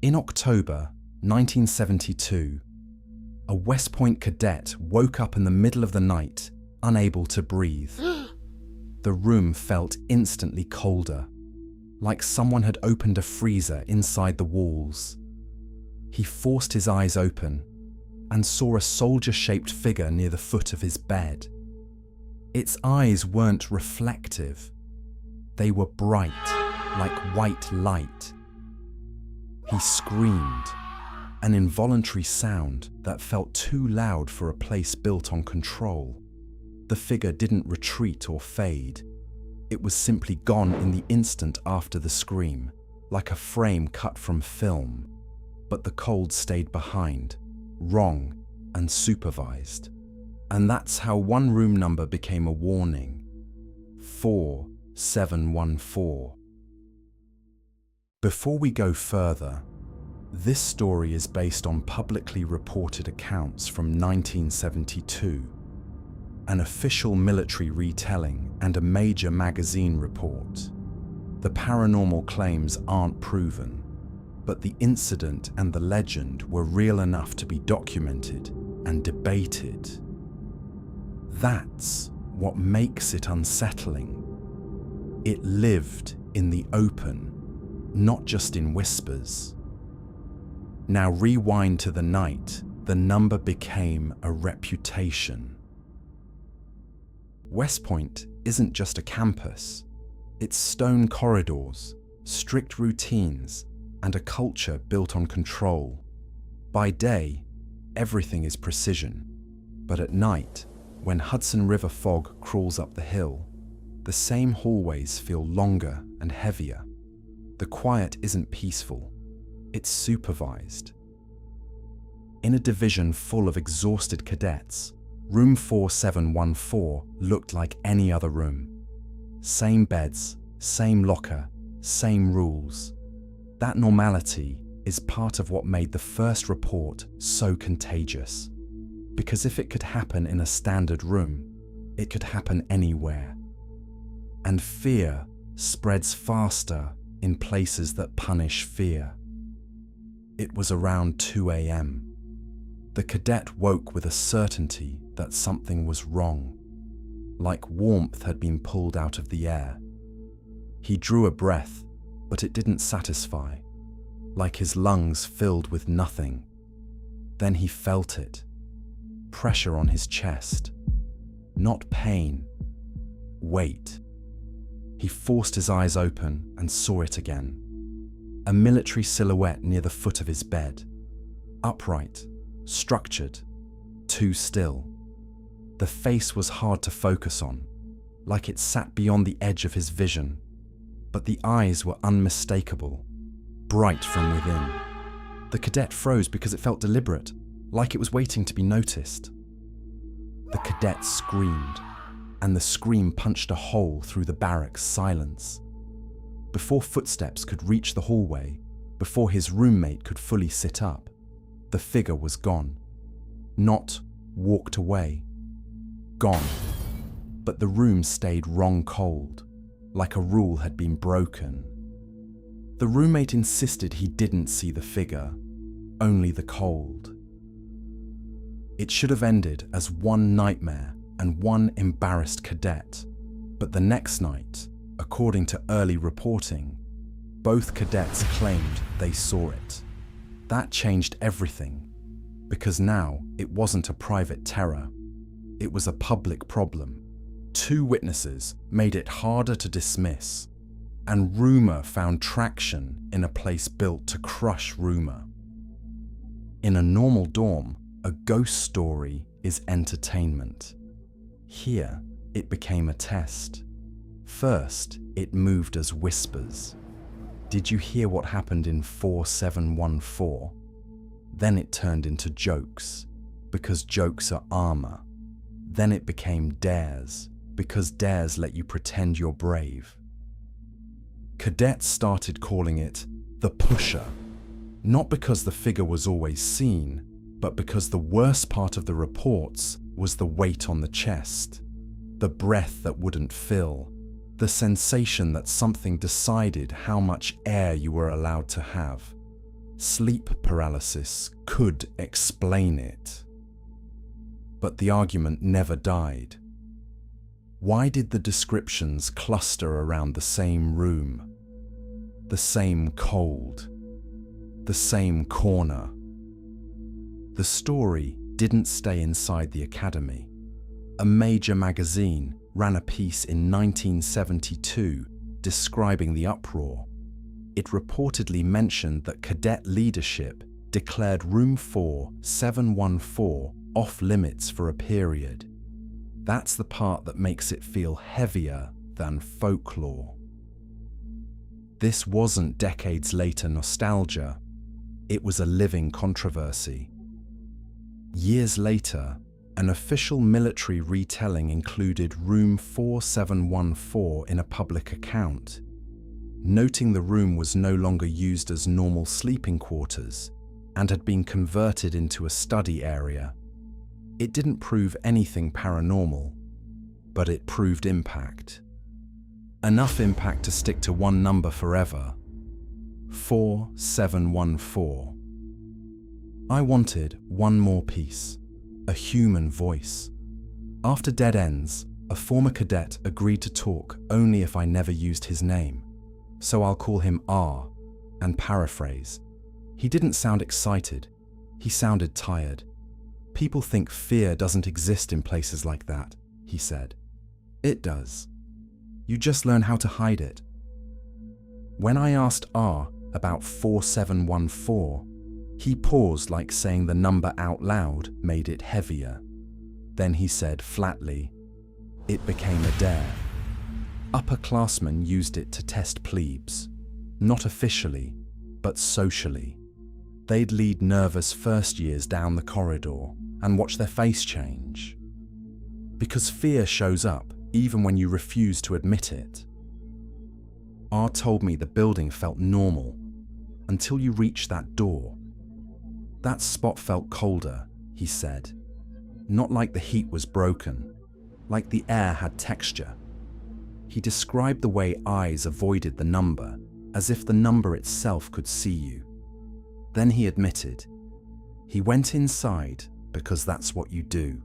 In October 1972, a West Point cadet woke up in the middle of the night, unable to breathe. The room felt instantly colder, like someone had opened a freezer inside the walls. He forced his eyes open and saw a soldier-shaped figure near the foot of his bed. Its eyes weren't reflective. They were bright, like white light. He screamed, an involuntary sound that felt too loud for a place built on control. The figure didn't retreat or fade. It was simply gone in the instant after the scream, like a frame cut from film. But the cold stayed behind, wrong and supervised. And that's how one room number became a warning. 4714. Before we go further, this story is based on publicly reported accounts from 1972, an official military retelling and a major magazine report. The paranormal claims aren't proven, but the incident and the legend were real enough to be documented and debated. That's what makes it unsettling. It lived in the open, not just in whispers. Now rewind to the night the number became a reputation. West Point isn't just a campus. It's stone corridors, strict routines, and a culture built on control. By day, everything is precision. But at night, when Hudson River fog crawls up the hill, the same hallways feel longer and heavier. The quiet isn't peaceful, it's supervised. In a division full of exhausted cadets, room 4714 looked like any other room. Same beds, same locker, same rules. That normality is part of what made the first report so contagious. Because if it could happen in a standard room, it could happen anywhere. And fear spreads faster in places that punish fear. It was around 2 a.m. The cadet woke with a certainty that something was wrong, like warmth had been pulled out of the air. He drew a breath, but it didn't satisfy, like his lungs filled with nothing. Then he felt it, pressure on his chest, not pain, weight. He forced his eyes open and saw it again. A military silhouette near the foot of his bed, upright, structured, too still. The face was hard to focus on, like it sat beyond the edge of his vision, but the eyes were unmistakable, bright from within. The cadet froze because it felt deliberate, like it was waiting to be noticed. The cadet screamed, and the scream punched a hole through the barracks' silence. Before footsteps could reach the hallway, before his roommate could fully sit up, the figure was gone. Not walked away. Gone. But the room stayed wrong cold, like a rule had been broken. The roommate insisted he didn't see the figure, only the cold. It should have ended as one nightmare and one embarrassed cadet, but the next night, according to early reporting, both cadets claimed they saw it. That changed everything, because now it wasn't a private terror, it was a public problem. 2 witnesses made it harder to dismiss, and rumor found traction in a place built to crush rumor. In a normal dorm, a ghost story is entertainment. Here, it became a test. First, it moved as whispers. Did you hear what happened in 4714? Then it turned into jokes, because jokes are armor. Then it became dares, because dares let you pretend you're brave. Cadets started calling it the pusher, not because the figure was always seen, but because the worst part of the reports was the weight on the chest, the breath that wouldn't fill, the sensation that something decided how much air you were allowed to have. Sleep paralysis could explain it. But the argument never died. Why did the descriptions cluster around the same room, the same cold, the same corner? The story didn't stay inside the academy. A major magazine ran a piece in 1972 describing the uproar. It reportedly mentioned that cadet leadership declared room 4714 off limits for a period. That's the part that makes it feel heavier than folklore. This wasn't decades later nostalgia, it was a living controversy. Years later, an official military retelling included room 4714 in a public account, noting the room was no longer used as normal sleeping quarters and had been converted into a study area. It didn't prove anything paranormal, but it proved impact. Enough impact to stick to one number forever: 4714. I wanted one more piece, a human voice. After Dead Ends, a former cadet agreed to talk only if I never used his name, so I'll call him R and paraphrase. He didn't sound excited, he sounded tired. People think fear doesn't exist in places like that, he said. It does. You just learn how to hide it. When I asked R about 4714, he paused, like saying the number out loud made it heavier. Then he said flatly, "It became a dare." Upperclassmen used it to test plebes, not officially, but socially. They'd lead nervous first years down the corridor and watch their face change. Because fear shows up even when you refuse to admit it. R told me the building felt normal until you reached that door. That spot felt colder, he said. Not like the heat was broken, like the air had texture. He described the way eyes avoided the number, as if the number itself could see you. Then he admitted, he went inside because that's what you do.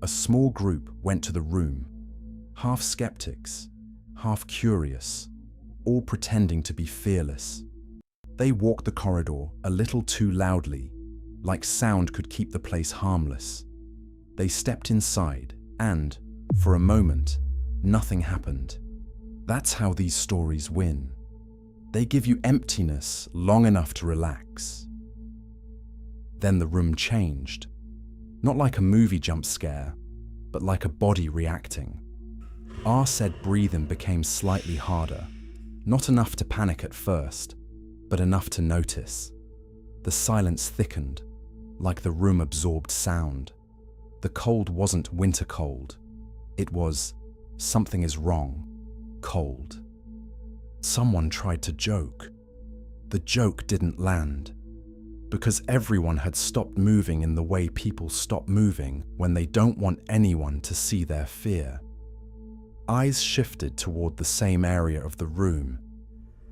A small group went to the room, half skeptics, half curious, all pretending to be fearless. They walked the corridor a little too loudly, like sound could keep the place harmless. They stepped inside and, for a moment, nothing happened. That's how these stories win. They give you emptiness long enough to relax. Then the room changed. Not like a movie jump scare, but like a body reacting. R said breathing became slightly harder. Not enough to panic at first, but enough to notice. The silence thickened, like the room absorbed sound. The cold wasn't winter cold. It was, something is wrong, cold. Someone tried to joke. The joke didn't land, because everyone had stopped moving in the way people stop moving when they don't want anyone to see their fear. Eyes shifted toward the same area of the room,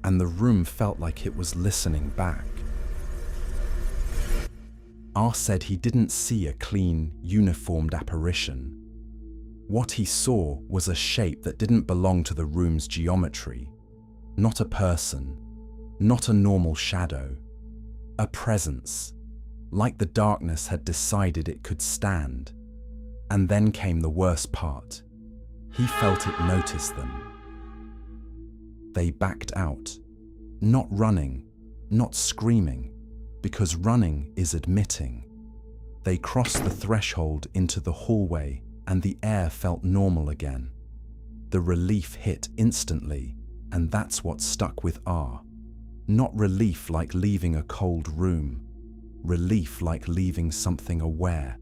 and the room felt like it was listening back. R said he didn't see a clean, uniformed apparition. What he saw was a shape that didn't belong to the room's geometry. Not a person, not a normal shadow. A presence, like the darkness had decided it could stand. And then came the worst part. He felt it notice them. They backed out, not running, not screaming, because running is admitting. They crossed the threshold into the hallway and the air felt normal again. The relief hit instantly, and that's what stuck with R. Not relief like leaving a cold room, relief like leaving something aware.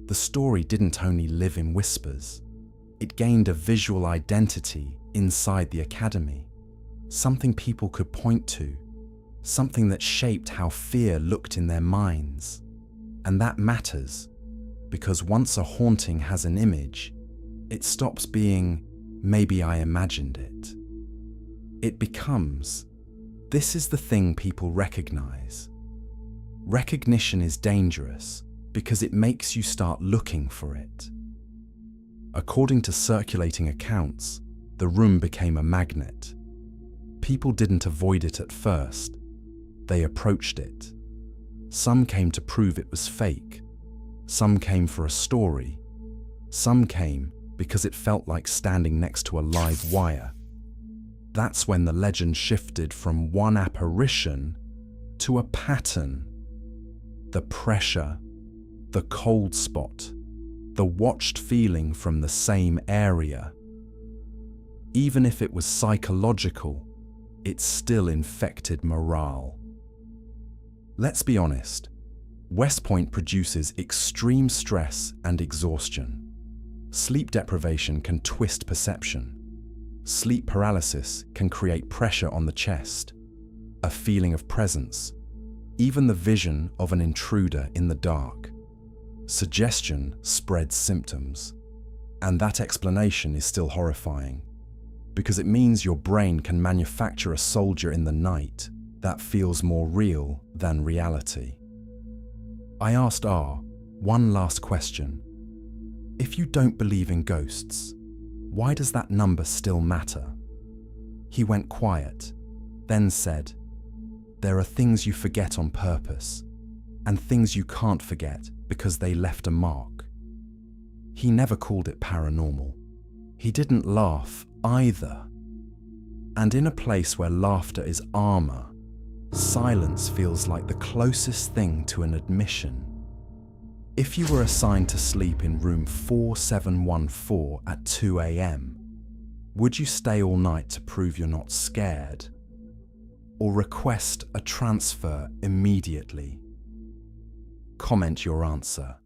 The story didn't only live in whispers. It gained a visual identity inside the academy, something people could point to, something that shaped how fear looked in their minds. And that matters, because once a haunting has an image, it stops being, maybe I imagined it. It becomes, This is the thing people recognize. Recognition is dangerous because it makes you start looking for it. According to circulating accounts, the room became a magnet. People didn't avoid it at first. They approached it. Some came to prove it was fake. Some came for a story. Some came because it felt like standing next to a live wire. That's when the legend shifted from one apparition to a pattern. The pressure, the cold spot, the watched feeling from the same area. Even if it was psychological, it still infected morale. Let's be honest, West Point produces extreme stress and exhaustion. Sleep deprivation can twist perception. Sleep paralysis can create pressure on the chest, a feeling of presence, even the vision of an intruder in the dark. Suggestion spreads symptoms, and that explanation is still horrifying, because it means your brain can manufacture a soldier in the night that feels more real than reality. I asked R one last question. If you don't believe in ghosts, why does that number still matter? He went quiet, then said, "There are things you forget on purpose, and things you can't forget because they left a mark." He never called it paranormal. He didn't laugh either. And in a place where laughter is armor, silence feels like the closest thing to an admission. If you were assigned to sleep in room 4714 at 2 a.m., would you stay all night to prove you're not scared? Or request a transfer immediately? Comment your answer.